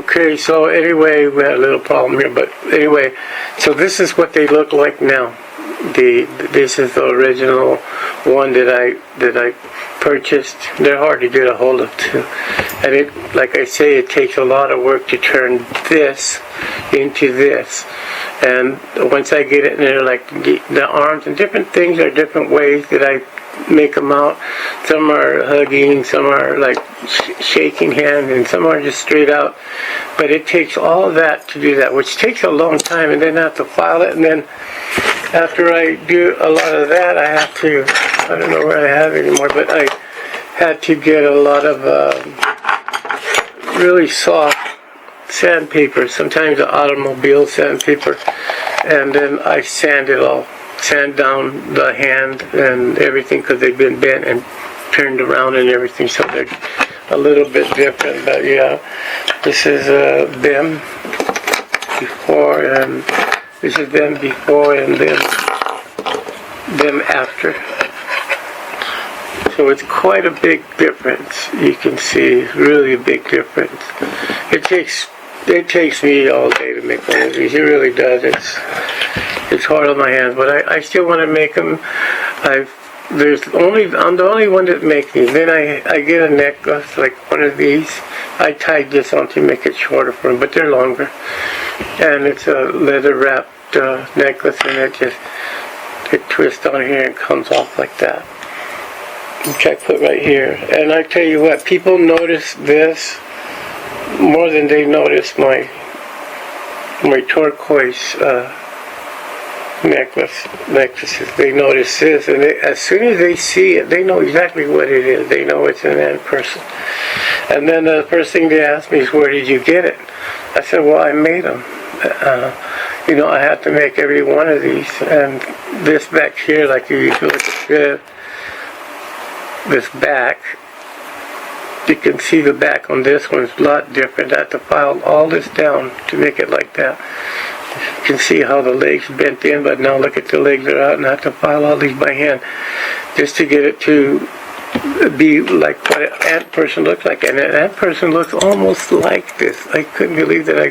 Okay, so anyway, we had a little problem here, but anyway, so this is what they look like now. This is the original one that I purchased. They're hard to get a hold of too, and it, like I say, it takes a lot of work to turn this into this. And once I get it in there, like the arms and different things are different ways that I make them out. Some are hugging, some are like shaking hands, and some are just straight out. But it takes all that to do that, which takes a long time, and then I have to file it, and then after I do a lot of that, I have to, I don't know where I have it anymore, but I had to get a lot of really soft sandpaper, sometimes the automobile sandpaper, and then I sand it all. Sand down the hand and everything because they've been bent and turned around and everything, so they're a little bit different. But yeah, this is them before, and this is them before, and then them after. So it's quite a big difference. You can see really a big difference. It takes me all day to make one of these. It really does. It's hard on my hands, but I still want to make them. I'm the only one that makes these. Then I get a necklace like one of these. I tied this on to make it shorter for them, but they're longer. And it's a leather wrapped necklace, and it twists on here and comes off like that, which I put right here. And I tell you what, people notice this more than they notice my turquoise necklaces. They notice this, and as soon as they see it, they know exactly what it is. They know it's an ant person. And then the first thing they ask me is, where did you get it? I said, well, I made them. I have to make every one of these. And this back here, like you look at this back, you can see the back on this one is a lot different. I have to file all this down to make it like that. You can see how the legs bent in, but now look at the legs are out, and I have to file all these by hand just to get it to be like what an ant person looks like. And an ant person looks almost like this. I couldn't believe that I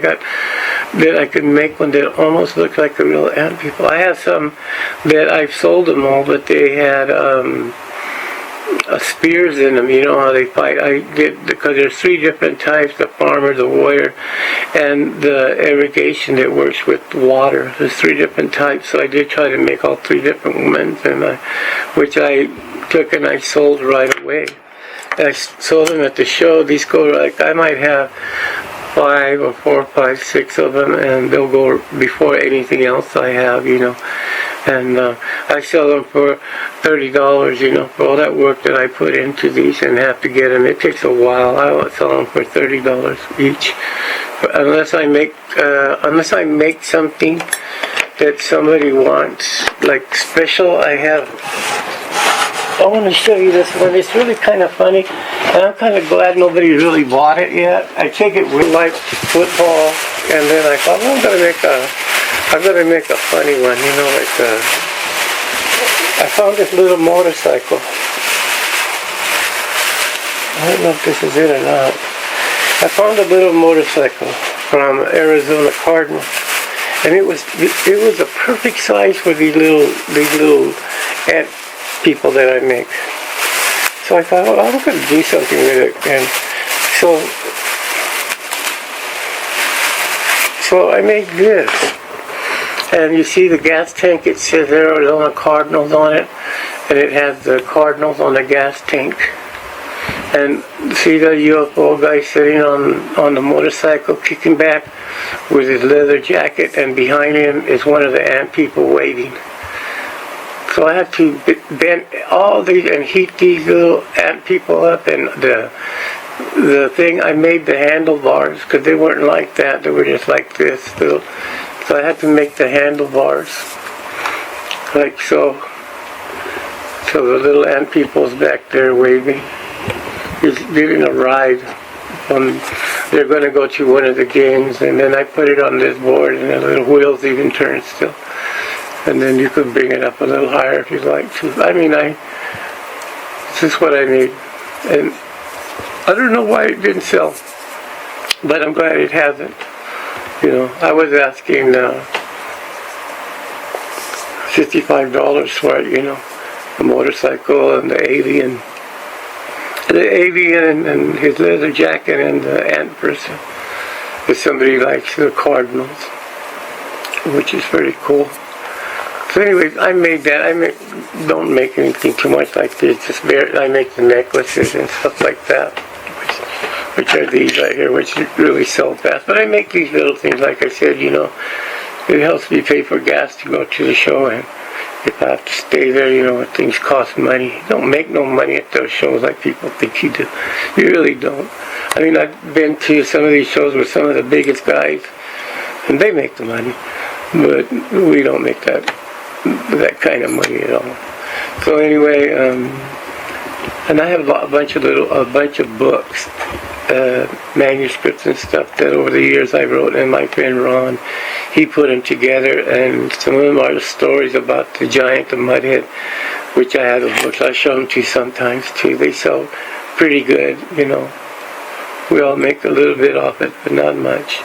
could make one that almost looked like a real ant people. I have some that I've sold them all, but they had spears in them. You know how they fight. Because there's 3 different types: the farmer, the warrior, and the irrigation that works with water. There's 3 different types, so I did try to make all 3 different ones, and which I took and I sold right away. I sold them at the show. These go like, I might have 5 or 4 or 5, 6 of them, and they'll go before anything else I have, And I sell them for $30, for all that work that I put into these and have to get them. It takes a while. I will sell them for $30 each, unless I make something that somebody wants, like special. I want to show you this one. It's really kind of funny, and I'm kind of glad nobody really bought it yet. I take it with like football, and then I thought, well, I'm gonna make a funny one, I found this little motorcycle. I don't know if this is it or not. I found a little motorcycle from Arizona Cardinal, and it was a perfect size for these little ant people that I make. So I thought, well, I'm going to do something with it, and so I made this. And you see the gas tank, it says Arizona Cardinals on it, and it has the Cardinals on the gas tank. And see the UFO guy sitting on the motorcycle, kicking back with his leather jacket, and behind him is one of the ant people waving. So I had to bend all these and heat these little ant people up, and the thing, I made the handlebars, because they weren't like that, they were just like this. So I had to make the handlebars, like so. So the little ant people's back there waving. He's giving a ride. They're going to go to one of the games, and then I put it on this board, and the little wheels even turn still. And then you could bring it up a little higher if you'd like to. This is what I made. And I don't know why it didn't sell. but I'm glad it hasn't. You know, I was asking $55 for it, you know, the motorcycle and the avian and his leather jacket and the antlers. If somebody likes the cardinals, which is pretty cool. So anyways, I made that. Don't make anything too much like this. I make the necklaces and stuff like that, which are these right here, which really sell fast. But I make these little things, like I said, you know, it helps me pay for gas to go to the show, and if I have to stay there, you know, things cost money. You don't make no money at those shows like people think you do. You really don't. I mean, I've been to some of these shows with some of the biggest guys, and they make the money, but we don't make that kind of money at all. So anyway, and I have a bunch of books, manuscripts and stuff that over the years I wrote, and my friend Ron, he put them together, and some of them are the stories about the giant, the mudhead, which I have the books. I show them to you sometimes too. They sell pretty good, you know. We all make a little bit off it, but not much.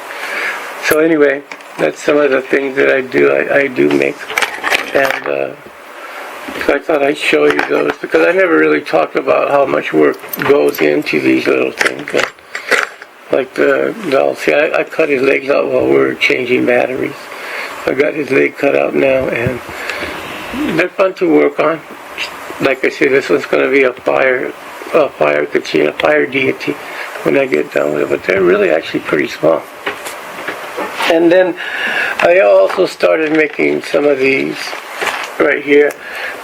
So anyway, that's some of the things that I do. I do make, and so I thought I'd show you those, because I never really talked about how much work goes into these little things. Like the doll. See, I cut his legs out while we were changing batteries. I got his leg cut out now, and they're fun to work on. Like I said, this one's going to be a fire Katchina, fire deity when I get done with it. But they're really actually pretty small. And then I also started making some of these right here,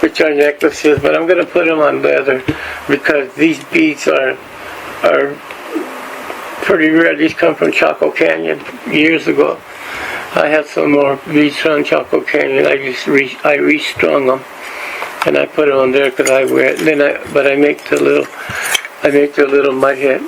which are necklaces, but I'm going to put them on leather because these beads are pretty rare. These come from Chaco Canyon years ago. I have some more beads from Chaco Canyon. I restrung them, and I put them on there because I wear it. Then I make the little mud head.